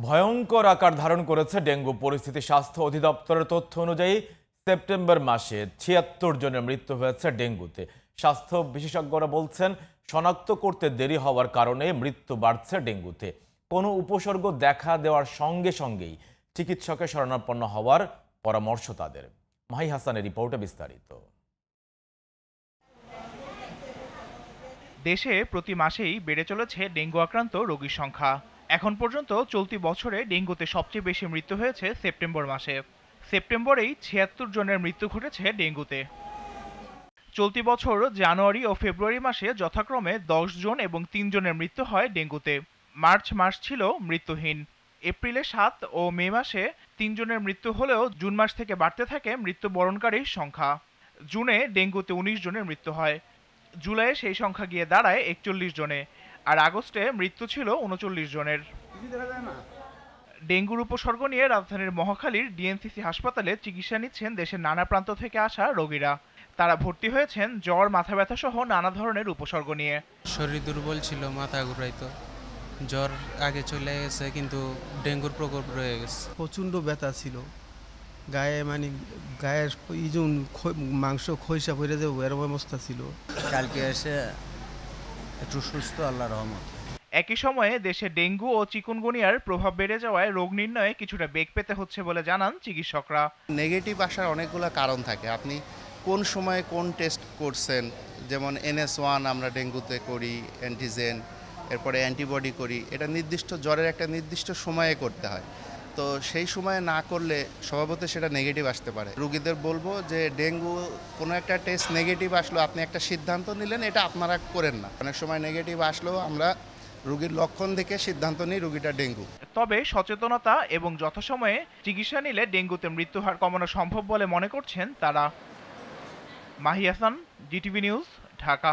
ভয়ঙ্কর আকার ধারণ করেছে ডেঙ্গু পরিস্থিতি। স্বাস্থ্য অধিদপ্তরের তথ্য অনুযায়ী সেপ্টেম্বর মাসে ৭৬ জনের মৃত্যু হয়েছে ডেঙ্গুতে। স্বাস্থ্য বিশেষজ্ঞরা বলছেন, শনাক্ত করতে দেরি হওয়ার কারণে মৃত্যু বাড়ছে ডেঙ্গুতে। কোনো উপসর্গ দেখা দেওয়ার সঙ্গে সঙ্গেই চিকিৎসকের শরণাপন্ন হওয়ার পরামর্শ তাদের। মাহি হাসানের রিপোর্টে বিস্তারিত। দেশে প্রতি মাসেই বেড়ে চলেছে ডেঙ্গু আক্রান্ত রোগীর সংখ্যা। এখন পর্যন্ত চলতি বছরে ডেঙ্গুতে সবচেয়ে বেশি মৃত্যু হয়েছে সেপ্টেম্বর মাসে। সেপ্টেম্বরেই ৭৬ জনের মৃত্যু ঘটেছে ডেঙ্গুতে। চলতি বছর জানুয়ারি ও ফেব্রুয়ারি মাসে যথাক্রমে ১০ জন এবং ৩ জনের মৃত্যু হয় ডেঙ্গুতে। মার্চ মাস ছিল মৃত্যুহীন। এপ্রিলে ৭ ও মে মাসে ৩ জনের মৃত্যু হলেও জুন মাস থেকে বাড়তে থাকে মৃত্যুবরণকারীর সংখ্যা। জুনে ডেঙ্গুতে ১৯ জনের মৃত্যু হয়। জুলাইয়ে সেই সংখ্যা গিয়ে দাঁড়ায় ৪১ জনে, আর আগস্টে মৃত্যু ছিল ৩৯ জনের। ডেঙ্গুর উপসর্গ নিয়ে রাজধানীর মহাখালীর ডিএনসিসি হাসপাতালে চিকিৎসা নিচ্ছেন দেশের নানা প্রান্ত থেকে আসা রোগীরা। তারা ভর্তি হয়েছেন জ্বর, মাথা ব্যথা সহ নানা ধরনের উপসর্গ নিয়ে। শরীর দুর্বল ছিল, মাথা ঘুরাইতো, জ্বর আগে চলে গেছে, কিন্তু ডেঙ্গুর প্রকোপ রয়ে গেছে। প্রচণ্ড ব্যথা ছিল গায়ে, গায়ের ইজুন মাংস খইসা পড়ে যাবো এরকম অবস্থা ছিল। কালকে এসে একটু সুস্থ, আল্লাহর রহমত। একই সময়ে দেশে ডেঙ্গু ও চিকুনগুনিয়ার প্রভাব বেড়ে যাওয়ায় রোগ নির্ণয়ে কিছুটা বেগ পেতে হচ্ছে বলে জানান চিকিৎসকরা। নেগেটিভ আসার অনেকগুলো কারণ থাকে। আপনি কোন সময়ে কোন টেস্ট করছেন, যেমন NS1 আমরা ডেঙ্গুতে করি, অ্যান্টিজেন, এরপরে অ্যান্টিবডি করি। এটা নির্দিষ্ট জ্বরের একটা নির্দিষ্ট সময়ে করতে হয়। তো সেই সময়ে না করলে স্বভাবতই সেটা নেগেটিভ আসতে পারে। রুগীদের বলবো যে ডেঙ্গু কোনো একটা টেস্ট নেগেটিভ আসলো, আপনি একটা সিদ্ধান্ত নিলেন, এটা আপনারা করেন না। অনেক সময় নেগেটিভ আসলেও আমরা রোগীর লক্ষণ দেখে সিদ্ধান্ত নিই রোগীটা ডেঙ্গু। তবে সচেতনতা এবং যথাসময়ে চিকিৎসা নিলে ডেঙ্গুতে মৃত্যু হার কমানো সম্ভব বলে মনে করছেন তারা। Mahi Hasan, GTV news, Dhaka.